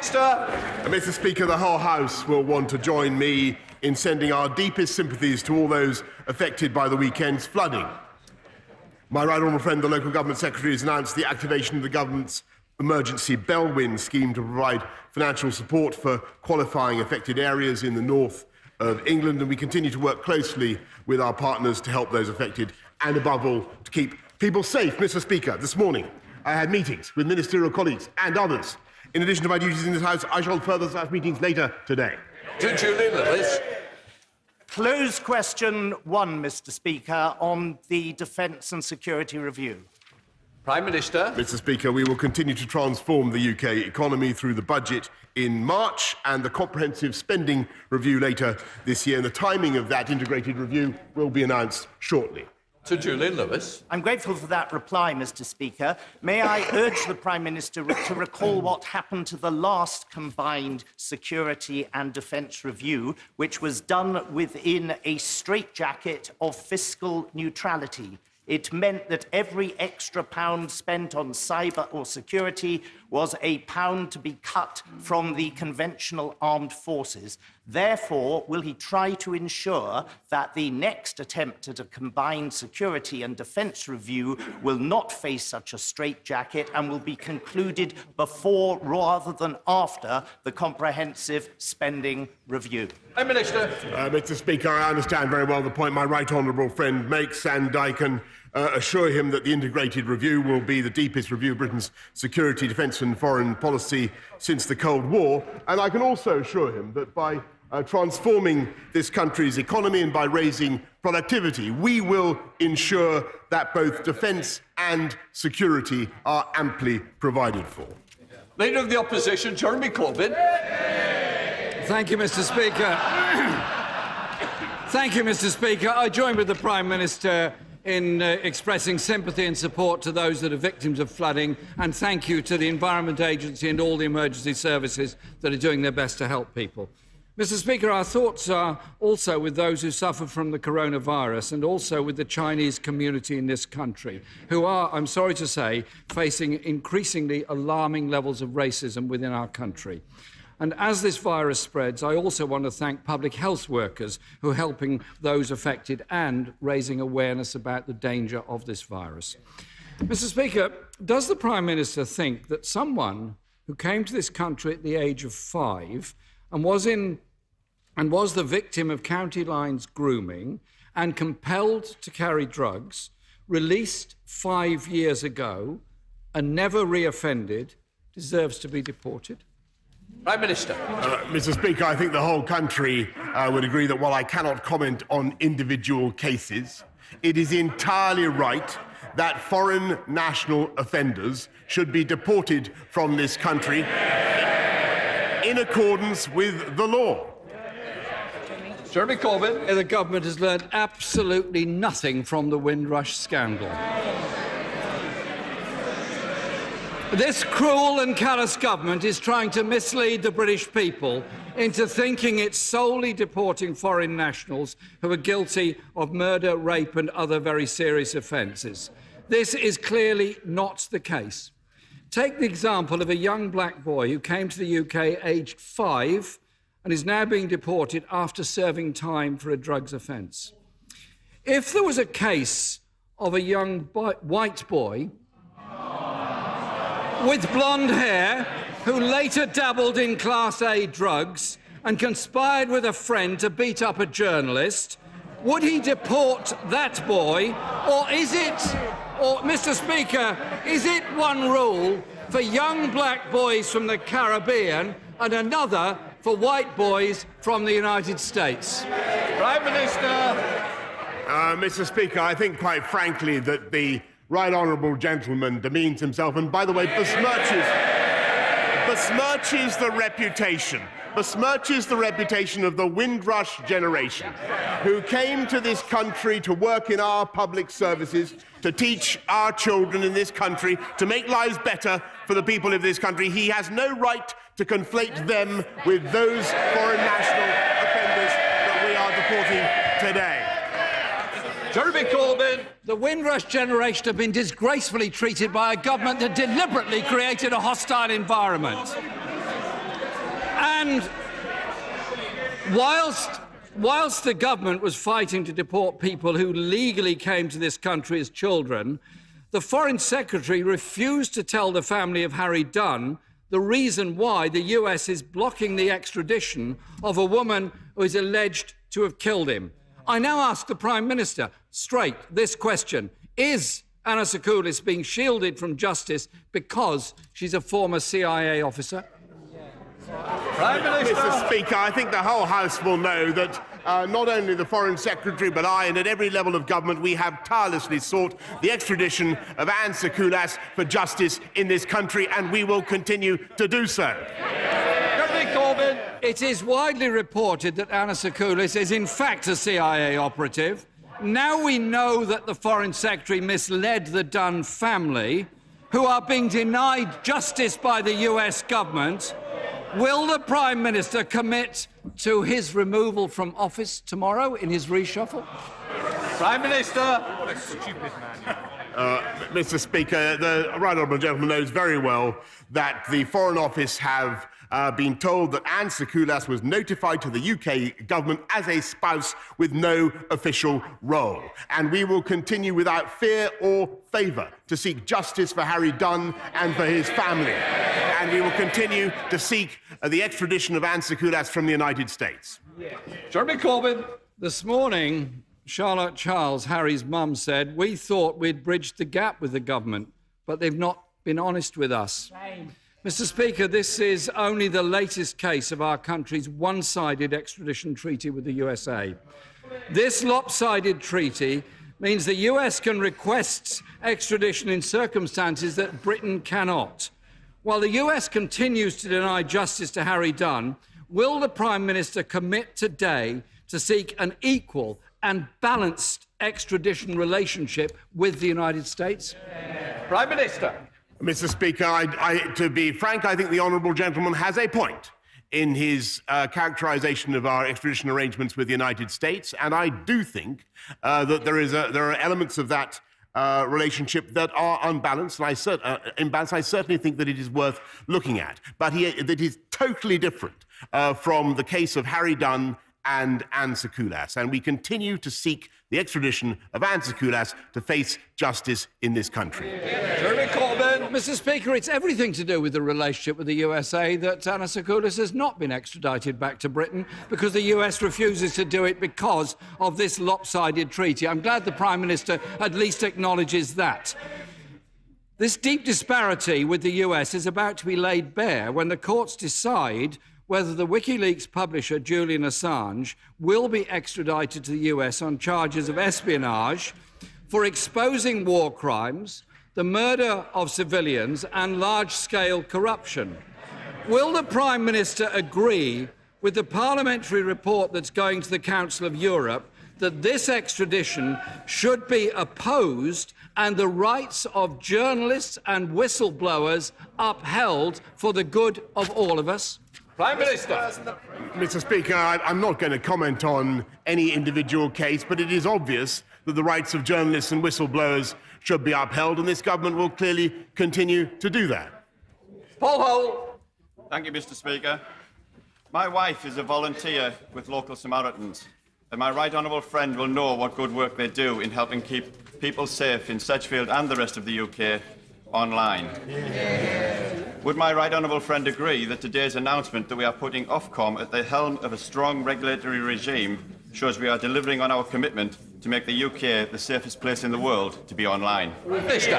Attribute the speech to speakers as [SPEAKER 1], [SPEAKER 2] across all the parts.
[SPEAKER 1] Mr. Speaker, the whole House will want to join me in sending our deepest sympathies to all those affected by the weekend's flooding. My right honourable friend, the local government secretary, has announced the activation of the government's emergency Bellwin scheme to provide financial support for qualifying affected areas in the north of England, and we continue to work closely with our partners to help those affected and, above all, to keep people safe. Mr. Speaker, this morning I had meetings with ministerial colleagues and others. In addition to my duties in this House, I shall hold further such meetings later today.
[SPEAKER 2] To Julie Lewis.
[SPEAKER 3] Closed question 1, Mr. Speaker, on the Defence and Security Review.
[SPEAKER 2] Prime Minister.
[SPEAKER 1] Mr. Speaker, we will continue to transform the UK economy through the budget in March and the comprehensive spending review later this year. And the timing of that integrated review will be announced shortly.
[SPEAKER 2] To Julian Lewis.
[SPEAKER 3] I'm grateful for that reply, Mr. Speaker. May I urge the Prime Minister to recall what happened to the last combined security and defence review, which was done within a straitjacket of fiscal neutrality. It meant that every extra pound spent on cyber or security was a pound to be cut from the conventional armed forces. Therefore, will he try to ensure that the next attempt at a combined security and defence review will not face such a straitjacket and will be concluded before rather than after the comprehensive spending review?
[SPEAKER 2] Prime Minister.
[SPEAKER 1] Mr. Speaker, I understand very well the point my right honourable friend makes, and I can assure him that the integrated review will be the deepest review of Britain's security, defence and foreign policy since the Cold War. And I can also assure him that by transforming this country's economy and by raising productivity, we will ensure that both defence and security are amply provided for.
[SPEAKER 2] Leader of the Opposition, Jeremy Corbyn.
[SPEAKER 4] Thank you, Mr. Speaker. Thank you, Mr. Speaker. I join with the Prime Minister in expressing sympathy and support to those that are victims of flooding, and thank you to the Environment Agency and all the emergency services that are doing their best to help people. Mr. Speaker, our thoughts are also with those who suffer from the coronavirus and also with the Chinese community in this country, who are, I'm sorry to say, facing increasingly alarming levels of racism within our country. And as this virus spreads, I also want to thank public health workers who are helping those affected and raising awareness about the danger of this virus. Mr. Speaker, does the Prime Minister think that someone who came to this country at the age of 5 and was the victim of county lines grooming and compelled to carry drugs, released 5 years ago and never reoffended, deserves to be deported?
[SPEAKER 2] Prime Minister.
[SPEAKER 1] Mr. Speaker, I think the whole country would agree that while I cannot comment on individual cases, it is entirely right that foreign national offenders should be deported from this country in accordance with the law.
[SPEAKER 2] Jeremy Corbyn.
[SPEAKER 4] The government has learned absolutely nothing from the Windrush scandal. This cruel and callous government is trying to mislead the British people into thinking it's solely deporting foreign nationals who are guilty of murder, rape and other very serious offences. This is clearly not the case. Take the example of a young black boy who came to the UK aged 5 and is now being deported after serving time for a drugs offence. If there was a case of a young white boy with blonde hair who later dabbled in Class A drugs and conspired with a friend to beat up a journalist, would he deport that boy? Mr. Speaker, is it one rule for young black boys from the Caribbean and another for white boys from the United States?
[SPEAKER 2] Prime Minister.
[SPEAKER 1] Mr. Speaker, I think quite frankly that the right honourable gentleman demeans himself and, by the way, besmirches the reputation of the Windrush generation, who came to this country to work in our public services, to teach our children in this country, to make lives better for the people of this country. He has no right to conflate them with those foreign national offenders that we are deporting today.
[SPEAKER 2] Jeremy Corbyn.
[SPEAKER 4] The Windrush generation have been disgracefully treated by a government that deliberately created a hostile environment. And whilst the government was fighting to deport people who legally came to this country as children, the Foreign Secretary refused to tell the family of Harry Dunn the reason why the US is blocking the extradition of a woman who is alleged to have killed him. I now ask the Prime Minister straight this question. Is Anna Sakoulis being shielded from justice because she's a former CIA officer?
[SPEAKER 2] Prime Minister.
[SPEAKER 1] Mr. Speaker, I think the whole House will know that not only the Foreign Secretary but I, and at every level of government, we have tirelessly sought the extradition of Anna Sakoulis for justice in this country, and we will continue to do so.
[SPEAKER 4] It is widely reported that Anna Sakoulis is in fact a CIA operative. Now we know that the Foreign Secretary misled the Dunn family, who are being denied justice by the US government. Will the Prime Minister commit to his removal from office tomorrow in his reshuffle?
[SPEAKER 2] Prime Minister.
[SPEAKER 5] What a stupid man.
[SPEAKER 1] Mr. Speaker, the right honourable gentleman knows very well that the Foreign Office have been told that Anna Sakoulis was notified to the UK government as a spouse with no official role. And we will continue without fear or favour to seek justice for Harry Dunn and for his family. And we will continue to seek the extradition of Anna Sakoulis from the United States.
[SPEAKER 2] Jeremy Corbyn.
[SPEAKER 4] This morning, Charlotte Charles, Harry's mum, said, "We thought we'd bridged the gap with the government, but they've not been honest with us." Mr. Speaker, this is only the latest case of our country's one-sided extradition treaty with the USA. This lopsided treaty means the US can request extradition in circumstances that Britain cannot. While the US continues to deny justice to Harry Dunn, will the Prime Minister commit today to seek an equal and balanced extradition relationship with the United States?
[SPEAKER 2] Prime Minister.
[SPEAKER 1] Mr. Speaker, to be frank, I think the honourable gentleman has a point in his characterisation of our extradition arrangements with the United States, and I do think that there are elements of that relationship that are unbalanced, and imbalanced. I certainly think that it is worth looking at, but that is totally different from the case of Harry Dunn and Anna Sakoulis, and we continue to seek the extradition of Anna Sakoulis to face justice in this country.
[SPEAKER 2] Jeremy Corbyn.
[SPEAKER 4] Mr. Speaker, it's everything to do with the relationship with the USA that Anna Sakoulis has not been extradited back to Britain because the US refuses to do it because of this lopsided treaty. I'm glad the Prime Minister at least acknowledges that. This deep disparity with the US is about to be laid bare when the courts decide whether the WikiLeaks publisher Julian Assange will be extradited to the US on charges of espionage for exposing war crimes, the murder of civilians and large-scale corruption. Will the Prime Minister agree with the parliamentary report that's going to the Council of Europe that this extradition should be opposed and the rights of journalists and whistleblowers upheld for the good of all of us?
[SPEAKER 2] Prime Minister.
[SPEAKER 1] Mr. Speaker, I'm not going to comment on any individual case, but it is obvious that the rights of journalists and whistleblowers should be upheld, and this government will clearly continue to do that.
[SPEAKER 2] Paul Hole.
[SPEAKER 6] Thank you, Mr. Speaker. My wife is a volunteer with Local Samaritans, and my right honourable friend will know what good work they do in helping keep people safe in Sedgefield and the rest of the UK online. Would my right honourable friend agree that today's announcement that we are putting Ofcom at the helm of a strong regulatory regime shows we are delivering on our commitment to make the UK the safest place in the world to be online?
[SPEAKER 2] Minister.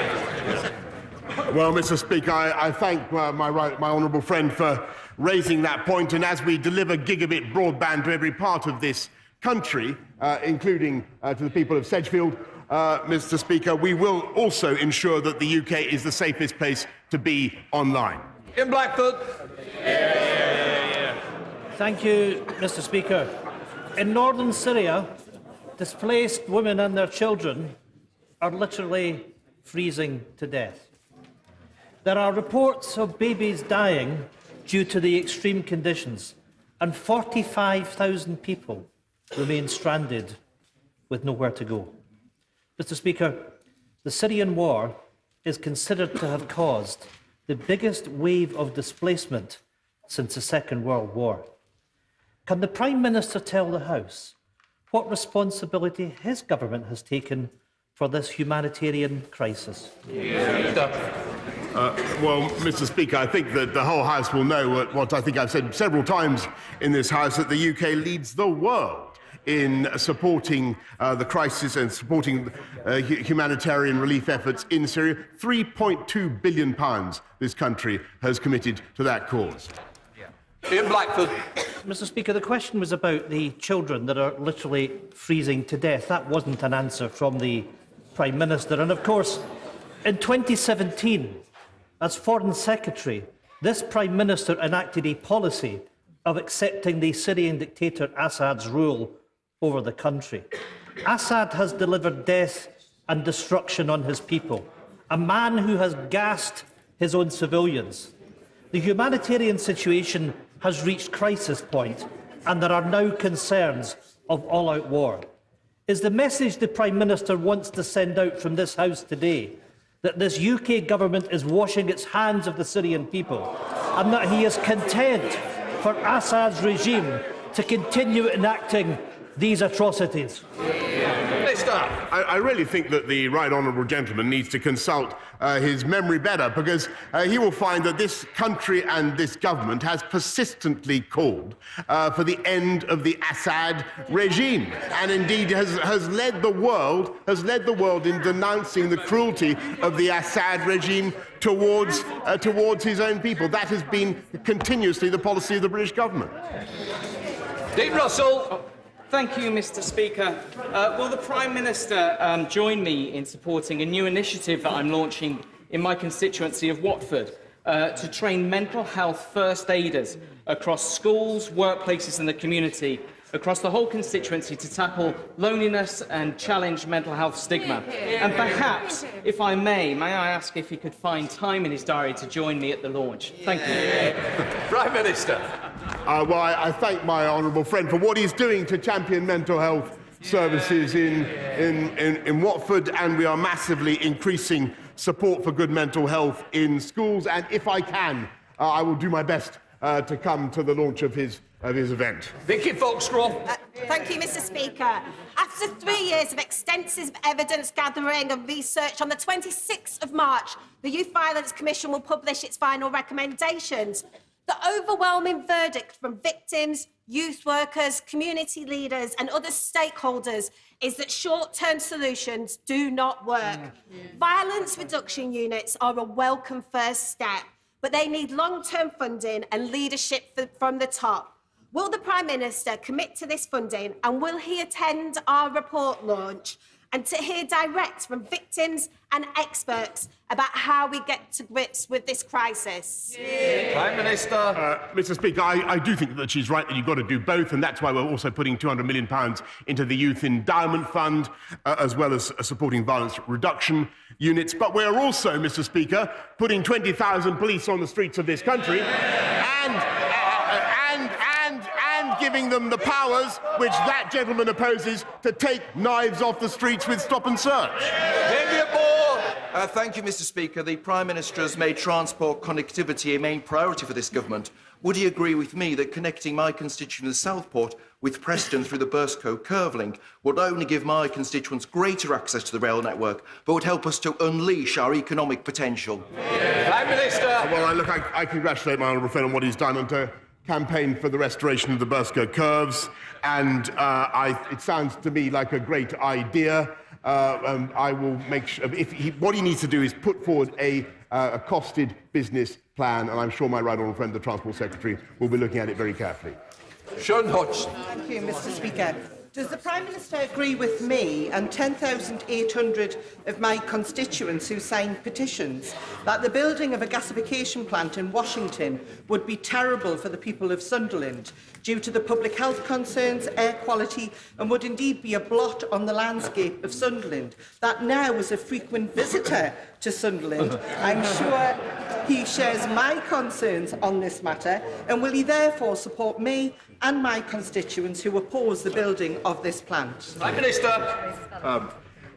[SPEAKER 1] Well, Mr. Speaker, I thank my honourable friend for raising that point, and as we deliver gigabit broadband to every part of this country, including to the people of Sedgefield, Mr. Speaker, we will also ensure that the UK is the safest place to be online.
[SPEAKER 2] In Blackford.
[SPEAKER 7] Thank you, Mr. Speaker. In northern Syria, displaced women and their children are literally freezing to death. There are reports of babies dying due to the extreme conditions, and 45,000 people remain stranded with nowhere to go. Mr. Speaker, the Syrian war is considered to have caused the biggest wave of displacement since the Second World War. Can the Prime Minister tell the House what responsibility his government has taken for this humanitarian crisis?
[SPEAKER 1] Well, Mr. Speaker, I think that the whole House will know what I think I've said several times in this House, that the UK leads the world in supporting the crisis and supporting humanitarian relief efforts in Syria. £3.2 billion this country has committed to that cause.
[SPEAKER 2] Ian Blackford.
[SPEAKER 7] Mr. Speaker, the question was about the children that are literally freezing to death. That wasn't an answer from the Prime Minister. And of course, in 2017, as Foreign Secretary, this Prime Minister enacted a policy of accepting the Syrian dictator Assad's rule over the country. Assad has delivered death and destruction on his people, a man who has gassed his own civilians. The humanitarian situation has reached crisis point, and there are now concerns of all-out war. Is the message the Prime Minister wants to send out from this House today that this UK government is washing its hands of the Syrian people, and that he is content for Assad's regime to continue enacting these atrocities?
[SPEAKER 1] I really think that the right honourable gentleman needs to consult his memory better, because he will find that this country and this government has persistently called for the end of the Assad regime, and indeed has led the world in denouncing the cruelty of the Assad regime towards his own people. That has been continuously the policy of the British government.
[SPEAKER 2] Dean Russell.
[SPEAKER 8] Thank you, Mr. Speaker. Will the Prime Minister join me in supporting a new initiative that I'm launching in my constituency of Watford to train mental health first aiders across schools, workplaces and the community, across the whole constituency, to tackle loneliness and challenge mental health stigma? And perhaps, if I may I ask if he could find time in his diary to join me at the launch? Thank you.
[SPEAKER 2] Prime Minister.
[SPEAKER 1] Well, I thank my honourable friend for what he's doing to champion mental health services in Watford, and we are massively increasing support for good mental health in schools. And if I can, I will do my best to come to the launch of his event.
[SPEAKER 2] Vicky Foxcroft.
[SPEAKER 9] Thank you, Mr. Speaker. After 3 years of extensive evidence gathering and research, on the 26th of March, the Youth Violence Commission will publish its final recommendations. The overwhelming verdict from victims, youth workers, community leaders and other stakeholders is that short-term solutions do not work. Violence reduction units are a welcome first step, but they need long-term funding and leadership from the top. Will the Prime Minister commit to this funding, and will he attend our report launch and to hear direct from victims and experts about how we get to grips with this crisis?
[SPEAKER 2] Prime Minister.
[SPEAKER 1] Mr. Speaker, I do think that she's right that you've got to do both, and that's why we're also putting £200 million into the Youth Endowment Fund, as well as supporting violence reduction units. But we're also, Mr. Speaker, putting 20,000 police on the streets of this country and giving them the powers which that gentleman opposes to take knives off the streets with stop and search.
[SPEAKER 10] Thank you, Mr. Speaker. The Prime Minister has made transport connectivity a main priority for this government. Would he agree with me that connecting my constituent of Southport with Preston through the Burscough Curve link would not only give my constituents greater access to the rail network, but would help us to unleash our economic potential?
[SPEAKER 2] Prime Minister.
[SPEAKER 1] Well, I congratulate my honourable friend on what he's done and to campaign for the restoration of the Burscough Curves, and it sounds to me like a great idea. I will make sure, what he needs to do is put forward a costed business plan, and I'm sure my right honourable friend, the Transport Secretary, will be looking at it very carefully.
[SPEAKER 2] Sean Hodge.
[SPEAKER 11] Thank you, Mr. Speaker. Does the Prime Minister agree with me and 10,800 of my constituents who signed petitions that the building of a gasification plant in Washington would be terrible for the people of Sunderland due to the public health concerns, air quality, and would indeed be a blot on the landscape of Sunderland, that now is a frequent visitor to Sunderland? I'm sure he shares my concerns on this matter, and will he therefore support me and my constituents who oppose the building of this plant?
[SPEAKER 2] Prime Minister.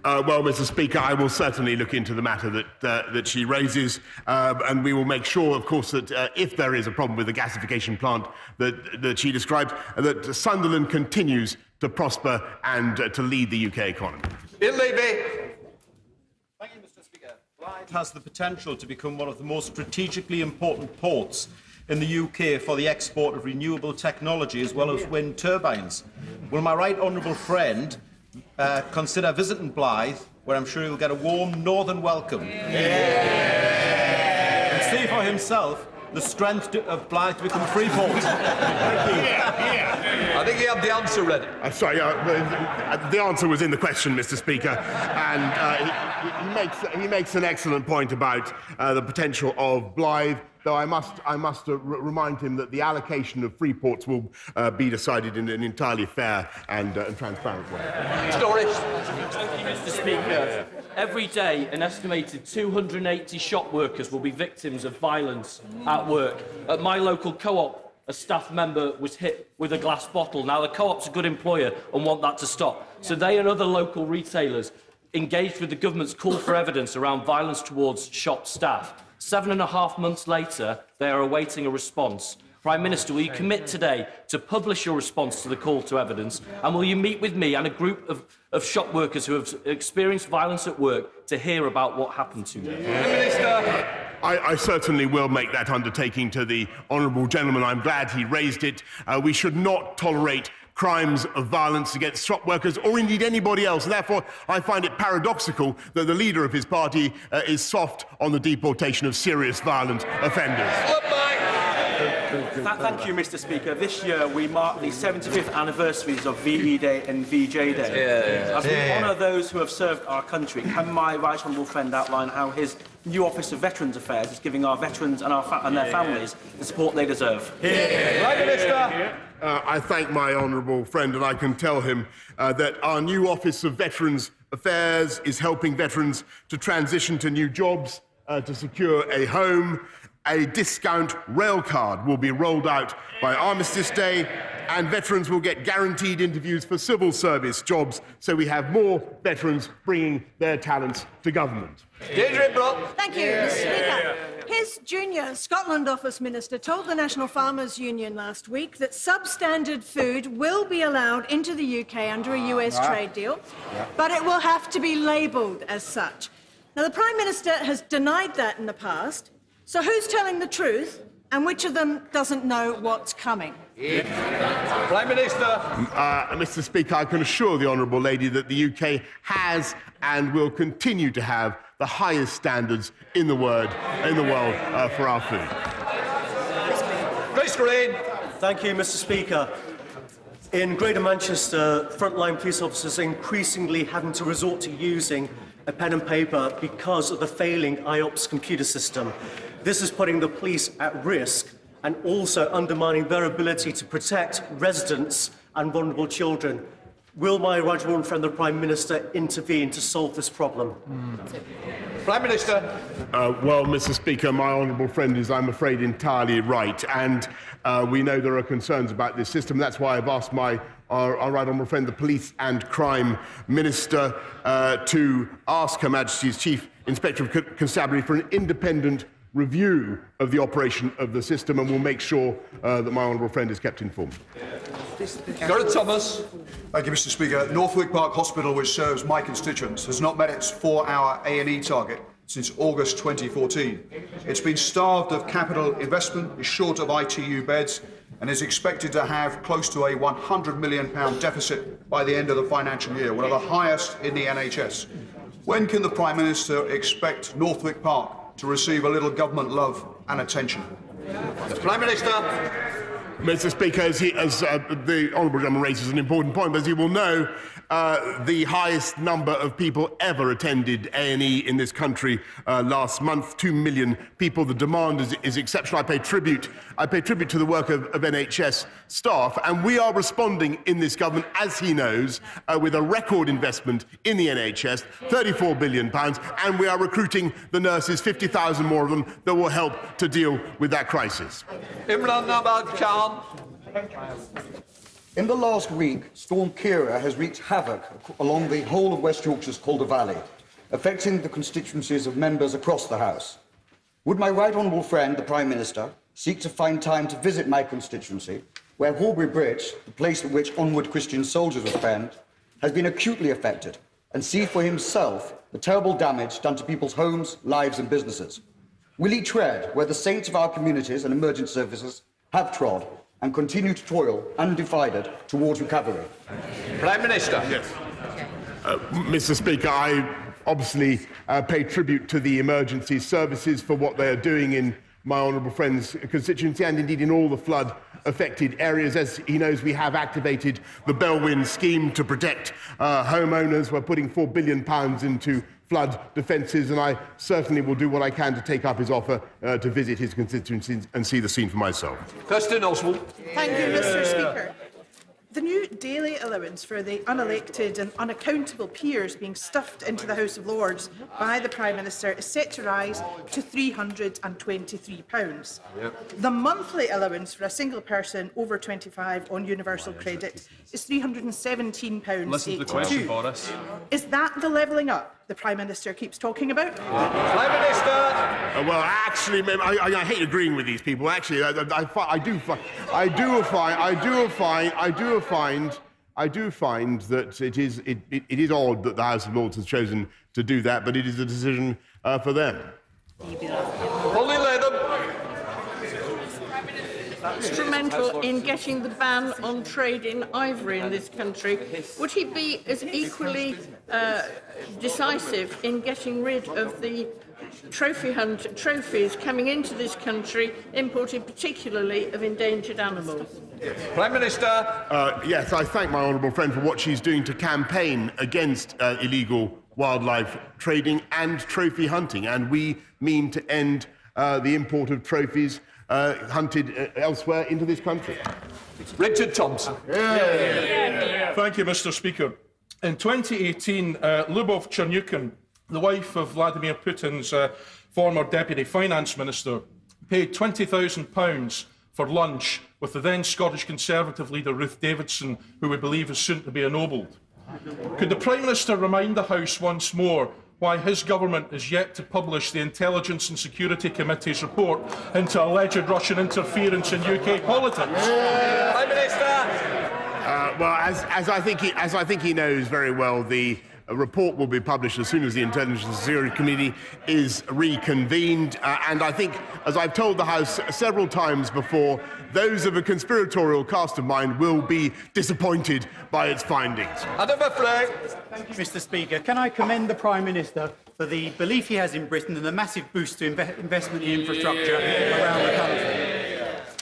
[SPEAKER 1] Well, Mr. Speaker, I will certainly look into the matter that she raises, and we will make sure, of course, that if there is a problem with the gasification plant that she describes, that Sunderland continues to prosper and to lead the UK economy.
[SPEAKER 2] In Levy.
[SPEAKER 10] Thank you, Mr. Speaker. Blyth has the potential to become one of the most strategically important ports in the UK for the export of renewable technology as well as wind turbines. Will my right honourable friend consider visiting Blyth, where I'm sure he'll get a warm northern welcome, and see for himself the strength of Blyth to become Freeport?
[SPEAKER 2] I think he had the answer ready.
[SPEAKER 1] Sorry, the answer was in the question, Mr. Speaker, and he makes an excellent point about the potential of Blyth. Though I must remind him that the allocation of free ports will be decided in an entirely fair and transparent way.
[SPEAKER 2] Doris.
[SPEAKER 12] Thank you, Mr. Speaker. Every day, an estimated 280 shop workers will be victims of violence at work. At my local co-op, a staff member was hit with a glass bottle. Now, the co-op's a good employer and want that to stop. So they and other local retailers engaged with the government's call for evidence around violence towards shop staff. 7.5 months later, they are awaiting a response. Prime Minister, will you commit today to publish your response to the call to evidence, and will you meet with me and a group of shop workers who have experienced violence at work to hear about what happened to them?
[SPEAKER 2] Minister.
[SPEAKER 1] I certainly will make that undertaking to the honourable gentleman. I'm glad he raised it. We should not tolerate crimes of violence against shop workers or indeed anybody else. And therefore, I find it paradoxical that the leader of his party is soft on the deportation of serious violent offenders.
[SPEAKER 13] Thank you, Mr. Speaker. This year we mark the 75th anniversaries of VE Day and VJ Day. As we honour those who have served our country, can my right honourable friend outline how his new Office of Veterans Affairs is giving our veterans and, their families the support they deserve?
[SPEAKER 2] Prime Minister.
[SPEAKER 1] I thank my honourable friend, and I can tell him that our new Office of Veterans Affairs is helping veterans to transition to new jobs, to secure a home. A discount rail card will be rolled out by Armistice Day, and veterans will get guaranteed interviews for civil service jobs, so we have more veterans bringing their talents to government.
[SPEAKER 14] Thank you, Mr. Speaker. His junior Scotland Office Minister told the National Farmers Union last week that substandard food will be allowed into the UK under a US trade deal, but it will have to be labelled as such. Now, the Prime Minister has denied that in the past, so who's telling the truth, and which of them doesn't know what's coming?
[SPEAKER 2] Prime Minister.
[SPEAKER 1] Mr. Speaker, I can assure the honourable lady that the UK has and will continue to have the highest standards in the world for our food.
[SPEAKER 2] Chris Green.
[SPEAKER 13] Thank you, Mr. Speaker. In Greater Manchester, frontline police officers are increasingly having to resort to using a pen and paper because of the failing IOPS computer system. This is putting the police at risk and also undermining their ability to protect residents and vulnerable children. Will my right honourable friend, the Prime Minister, intervene to solve this problem?
[SPEAKER 2] Prime Minister.
[SPEAKER 1] Well, Mr. Speaker, my honourable friend is, I'm afraid, entirely right. And we know there are concerns about this system. That's why I've asked our right honourable friend, the Police and Crime Minister, to ask Her Majesty's Chief Inspector of Constabulary for an independent review of the operation of the system, and we'll make sure that my honourable friend is kept informed.
[SPEAKER 2] Gareth Thomas.
[SPEAKER 15] Thank you, Mr. Speaker. Northwick Park Hospital, which serves my constituents, has not met its 4-hour A&E target since August 2014. It's been starved of capital investment, is short of ITU beds, and is expected to have close to a £100 million deficit by the end of the financial year, one of the highest in the NHS. When can the Prime Minister expect Northwick Park to receive a little government love and attention?
[SPEAKER 2] Prime Minister.
[SPEAKER 1] Mr. Speaker, as the honourable gentleman raises an important point, but as you will know, the highest number of people ever attended A&E in this country last month, 2 million people. The demand is exceptional. I pay tribute to the work of NHS staff, and we are responding in this government, as he knows, with a record investment in the NHS, £34 billion, and we are recruiting the nurses, 50,000 more of them, that will help to deal with that crisis.
[SPEAKER 2] Imran Nawaz Khan.
[SPEAKER 16] In the last week, Storm Kira has wreaked havoc along the whole of West Yorkshire's Calder Valley, affecting the constituencies of members across the House. Would my right honourable friend, the Prime Minister, seek to find time to visit my constituency, where Horbury Bridge, the place at which onward Christian soldiers were penned, has been acutely affected, and see for himself the terrible damage done to people's homes, lives and businesses? Will he tread where the saints of our communities and emergency services have trod, and continue to toil undivided towards recovery?
[SPEAKER 2] Prime Minister.
[SPEAKER 1] Yes. Mr. Speaker, I obviously pay tribute to the emergency services for what they are doing in my honourable friend's constituency and indeed in all the flood-affected areas. As he knows, we have activated the Bellwyn scheme to protect homeowners. We're putting £4 billion into flood defences, and I certainly will do what I can to take up his offer to visit his constituency and see the scene for myself.
[SPEAKER 2] Kirsten Oswald.
[SPEAKER 17] Thank you, Mr. Speaker. The new daily allowance for the unelected and unaccountable peers being stuffed into the House of Lords by the Prime Minister is set to rise to £323.
[SPEAKER 2] Yep.
[SPEAKER 17] The monthly allowance for a single person over 25 on universal credit is £317.82.
[SPEAKER 5] Listen to the question, Boris.
[SPEAKER 17] Is that the levelling up the Prime Minister keeps talking about?
[SPEAKER 2] Prime Minister.
[SPEAKER 1] Well, actually, I hate agreeing with these people. Actually, I do find that it is odd that the House of Lords has chosen to do that, but it is a decision for them.
[SPEAKER 2] Holly Latham.
[SPEAKER 18] Instrumental in getting the ban on trade in ivory in this country. Would he be as equally decisive in getting rid of the trophies coming into this country, imported particularly of endangered animals?
[SPEAKER 2] Prime Minister.
[SPEAKER 1] Yes, I thank my honourable friend for what she's doing to campaign against illegal wildlife trading and trophy hunting, and we mean to end the import of trophies hunted elsewhere into this country.
[SPEAKER 2] Richard Thompson.
[SPEAKER 5] Thank you, Mr. Speaker. In 2018, Lyubov Chernyukin, the wife of Vladimir Putin's former Deputy Finance Minister, paid £20,000 for lunch with the then Scottish Conservative leader Ruth Davidson, who we believe is soon to be ennobled. Could the Prime Minister remind the House once more why his government is yet to publish the Intelligence and Security Committee's report into alleged Russian interference in UK politics?
[SPEAKER 2] Prime Minister.
[SPEAKER 1] Well, as I think he knows very well, the report will be published as soon as the Intelligence and Security Committee is reconvened. And I think, as I've told the House several times before, those of a conspiratorial cast of mind will be disappointed by its findings.
[SPEAKER 2] Adam Flake.
[SPEAKER 19] Thank you, Mr. Speaker. Can I commend the Prime Minister for the belief he has in Britain and the massive boost to investment in infrastructure around the country.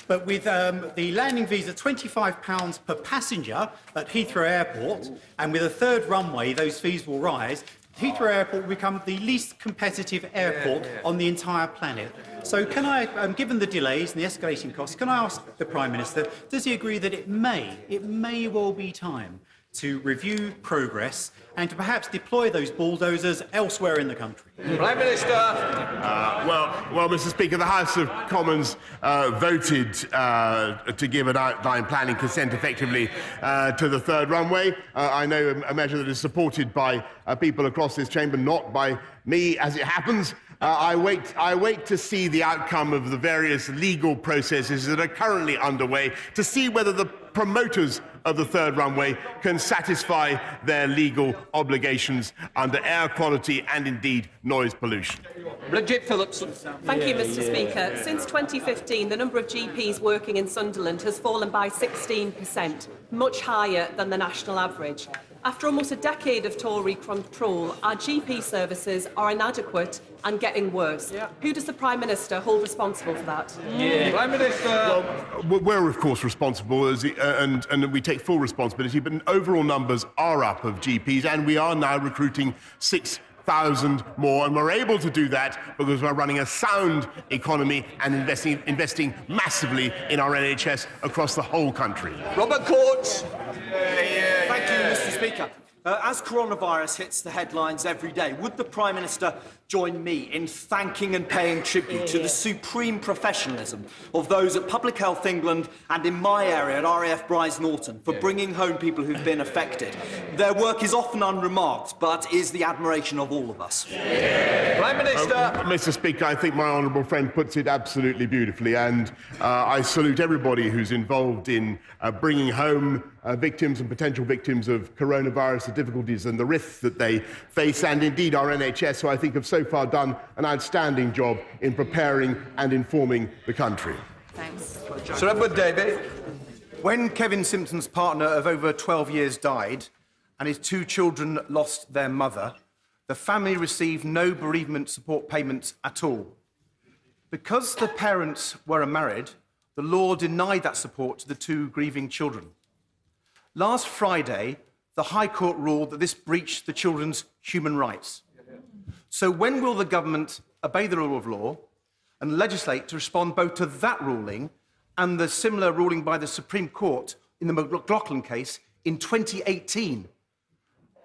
[SPEAKER 19] But with the landing fees at £25 per passenger at Heathrow Airport, and with a third runway, those fees will rise. Heathrow Airport will become the least competitive airport on the entire planet. So can I, given the delays and the escalating costs, can I ask the Prime Minister, does he agree that it may well be time to review progress and to perhaps deploy those bulldozers elsewhere in the country?
[SPEAKER 2] Prime Minister.
[SPEAKER 1] Well, Mr. Speaker, the House of Commons voted to give an outline planning consent effectively to the third runway. I know a measure that is supported by people across this chamber, not by me, as it happens. I wait to see the outcome of the various legal processes that are currently underway to see whether the promoters of the third runway can satisfy their legal obligations under air quality and indeed noise pollution.
[SPEAKER 2] Bridget Phillips.
[SPEAKER 20] Thank you, Mr. Speaker. Since 2015, the number of GPs working in Sunderland has fallen by 16%, much higher than the national average. After almost a decade of Tory control, our GP services are inadequate and getting worse. Yeah. Who does the Prime Minister hold responsible for that?
[SPEAKER 2] Prime Minister.
[SPEAKER 1] Well, we're of course responsible, and we take full responsibility, but overall numbers are up of GPs, and we are now recruiting 6,000 more, and we're able to do that because we're running a sound economy and investing massively in our NHS across the whole country.
[SPEAKER 2] Robert Coates.
[SPEAKER 21] Thank you, Mr. Speaker. As coronavirus hits the headlines every day, would the Prime Minister join me in thanking and paying tribute to the supreme professionalism of those at Public Health England and in my area at RAF Bryce Norton for bringing home people who've been affected? Their work is often unremarked, but is the admiration of all of us.
[SPEAKER 2] Prime Minister.
[SPEAKER 1] Mr. Speaker, I think my honourable friend puts it absolutely beautifully, and I salute everybody who's involved in bringing home victims and potential victims of coronavirus, the difficulties and the risks that they face, and indeed our NHS, who I think have so far done an outstanding job in preparing and informing the country.
[SPEAKER 20] Thanks.
[SPEAKER 2] Sir Edward Davey.
[SPEAKER 22] When Kevin Simpson's partner of over 12 years died and his 2 children lost their mother, the family received no bereavement support payments at all. Because the parents were unmarried, the law denied that support to the 2 grieving children. Last Friday, the High Court ruled that this breached the children's human rights. So when will the government obey the rule of law and legislate to respond both to that ruling and the similar ruling by the Supreme Court in the McLaughlin case in 2018?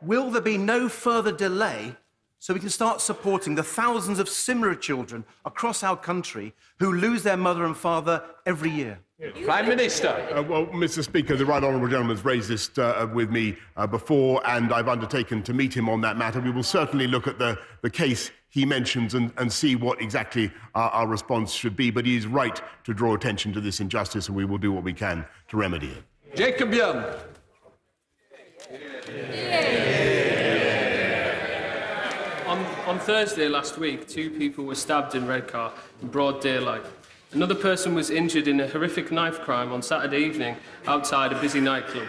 [SPEAKER 22] Will there be no further delay so we can start supporting the thousands of similar children across our country who lose their mother and father every year?
[SPEAKER 2] Prime Minister.
[SPEAKER 1] Well, Mr. Speaker, the right honourable gentleman has raised this with me before, and I've undertaken to meet him on that matter. We will certainly look at the case he mentions and see what exactly our response should be. But he is right to draw attention to this injustice, and we will do what we can to remedy it.
[SPEAKER 2] Jacob Young.
[SPEAKER 23] On Thursday last week, 2 people were stabbed in Redcar in broad daylight. Another person was injured in a horrific knife crime on Saturday evening outside a busy nightclub.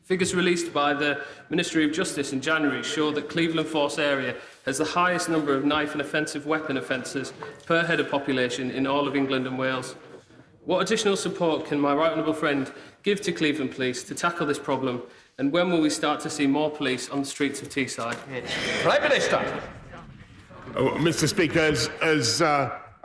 [SPEAKER 23] Figures released by the Ministry of Justice in January show that Cleveland Force area has the highest number of knife and offensive weapon offences per head of population in all of England and Wales. What additional support can my right honourable friend give to Cleveland Police to tackle this problem, and when will we start to see more police on the streets of Teesside?
[SPEAKER 2] Prime Minister.
[SPEAKER 1] Mr. Speaker,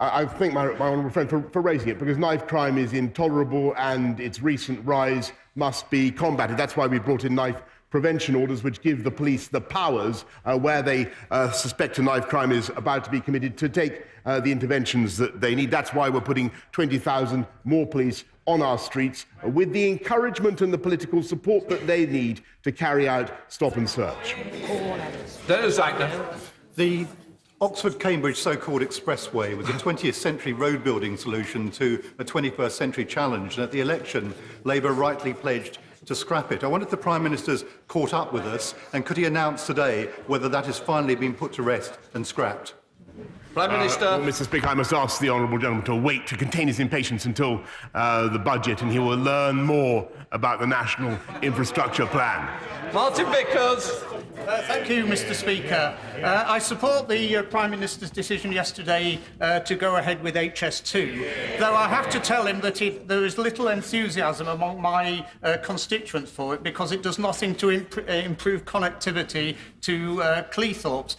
[SPEAKER 1] I thank my honourable friend for raising it, because knife crime is intolerable and its recent rise must be combated. That's why we brought in knife prevention orders, which give the police the powers where they suspect a knife crime is about to be committed to take the interventions that they need. That's why we're putting 20,000 more police on our streets with the encouragement and the political support that they need to carry out stop and search.
[SPEAKER 24] The Oxford-Cambridge so-called expressway was a 20th century road building solution to a 21st century challenge, and at the election, Labour rightly pledged to scrap it. I wonder if the Prime Minister's caught up with us, and could he announce today whether that has finally been put to rest and scrapped?
[SPEAKER 2] Prime Minister.
[SPEAKER 1] Well, Mr. Speaker, I must ask the honourable gentleman to wait to contain his impatience until the budget, and he will learn more about the National Infrastructure Plan.
[SPEAKER 2] Martin Vickers.
[SPEAKER 7] Thank you, Mr. Speaker. I support the Prime Minister's decision yesterday to go ahead with HS2, though I have to tell him that there is little enthusiasm among my constituents for it, because it does nothing to improve connectivity to Cleethorpes.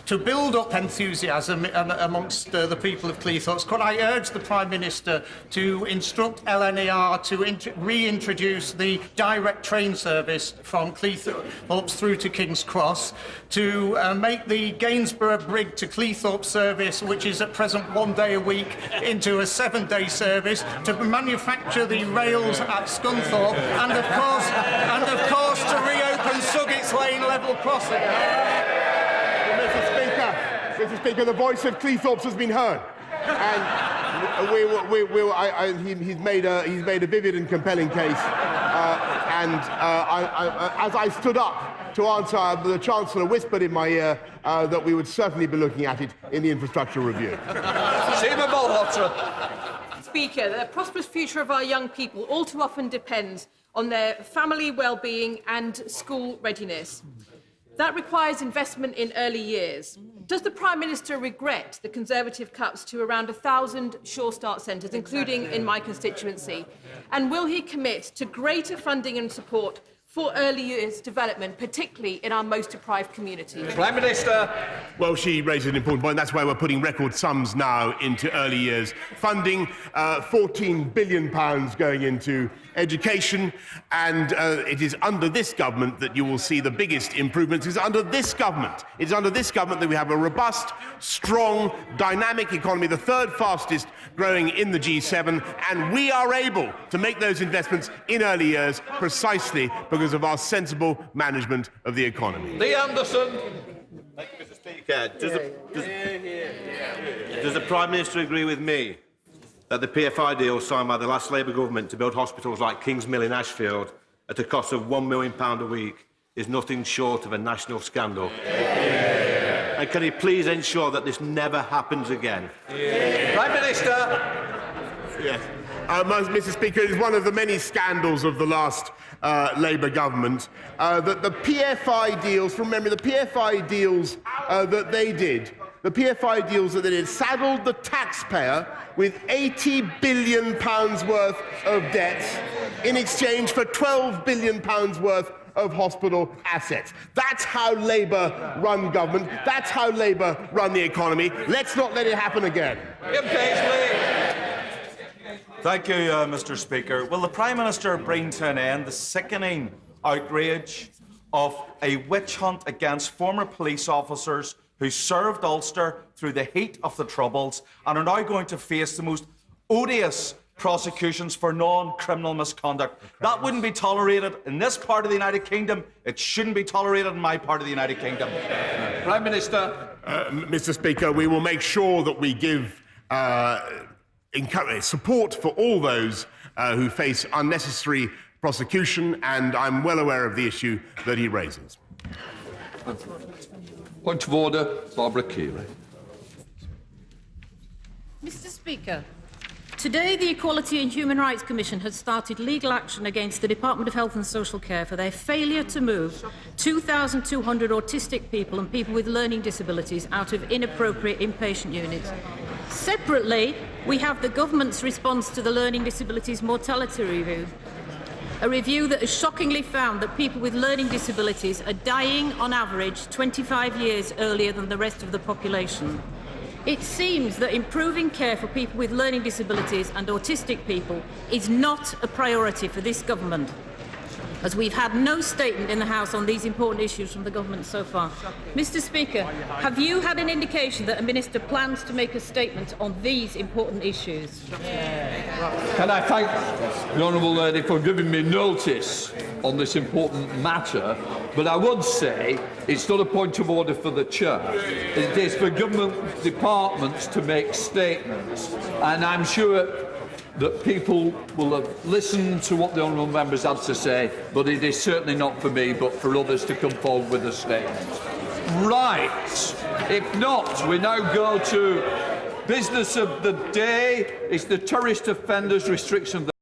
[SPEAKER 7] To build up enthusiasm amongst the people of Cleethorpes, could I urge the Prime Minister to instruct LNER to reintroduce the direct train service from Cleethorpes through to King's Cross, to make the Gainsborough Brig to Cleethorpes service, which is at present 1 day a week, into a 7-day service, to manufacture the rails at Scunthorpe, and of course to reopen Suggett's Lane level crossing.
[SPEAKER 1] Mr. Speaker, the voice of Cleethorpes has been heard, and he's made a vivid and compelling case. As I stood up to answer, the Chancellor whispered in my ear that we would certainly be looking at it in the infrastructure review.
[SPEAKER 25] Speaker, the prosperous future of our young people all too often depends on their family well-being and school readiness. That requires investment in early years. Does the Prime Minister regret the Conservative cuts to around 1,000 Sure Start centres, including in my constituency? And will he commit to greater funding and support for early years development, particularly in our most deprived communities?
[SPEAKER 2] Prime Minister.
[SPEAKER 1] Well, she raises an important point. That's why we're putting record sums now into early years funding, £14 billion going into education, and it is under this government that you will see the biggest improvements. It's under this government. It's under this government that we have a robust, strong, dynamic economy, the third fastest growing in the G7, and we are able to make those investments in early years precisely because of our sensible management of the economy.
[SPEAKER 2] Lee Anderson.
[SPEAKER 3] Thank you, Mr. Speaker. Does the Prime Minister agree with me that the PFI deal signed by the last Labour government to build hospitals like King's Mill in Ashfield at a cost of £1 million a week is nothing short of a national scandal? And can he please ensure that this never happens again?
[SPEAKER 2] Prime Minister.
[SPEAKER 1] Yes. Mr. Speaker, it is one of the many scandals of the last Labour government that the PFI deals, from memory, the PFI deals that they did, saddled the taxpayer with £80 billion worth of debts in exchange for £12 billion worth of hospital assets. That's how Labour run government. That's how Labour run the economy. Let's not let it happen again.
[SPEAKER 4] Thank you, Mr. Speaker. Will the Prime Minister bring to an end the sickening outrage of a witch hunt against former police officers who served Ulster through the heat of the Troubles and are now going to face the most odious prosecutions for non-criminal misconduct? That wouldn't be tolerated in this part of the United Kingdom. It shouldn't be tolerated in my part of the United Kingdom.
[SPEAKER 2] Prime Minister.
[SPEAKER 1] Mr. Speaker, we will make sure that we give support for all those who face unnecessary prosecution, and I'm well aware of the issue that he raises.
[SPEAKER 2] Point of order, Barbara Keeley.
[SPEAKER 6] Mr. Speaker, today the Equality and Human Rights Commission has started legal action against the Department of Health and Social Care for their failure to move 2,200 autistic people and people with learning disabilities out of inappropriate inpatient units. Separately, we have the government's response to the Learning Disabilities Mortality Review, a review that has shockingly found that people with learning disabilities are dying on average 25 years earlier than the rest of the population. It seems that improving care for people with learning disabilities and autistic people is not a priority for this government, as we've had no statement in the House on these important issues from the government so far. Mr. Speaker, have you had an indication that a minister plans to make a statement on these important issues?
[SPEAKER 2] Can I thank the honourable lady for giving me notice on this important matter, but I would say it's not a point of order for the Chair. It is for government departments to make statements, and I'm sure that people will have listened to what the honourable members had to say, but it is certainly not for me, but for others to come forward with a statement. Right. If not, we now go to business of the day. It's the terrorist offenders restriction.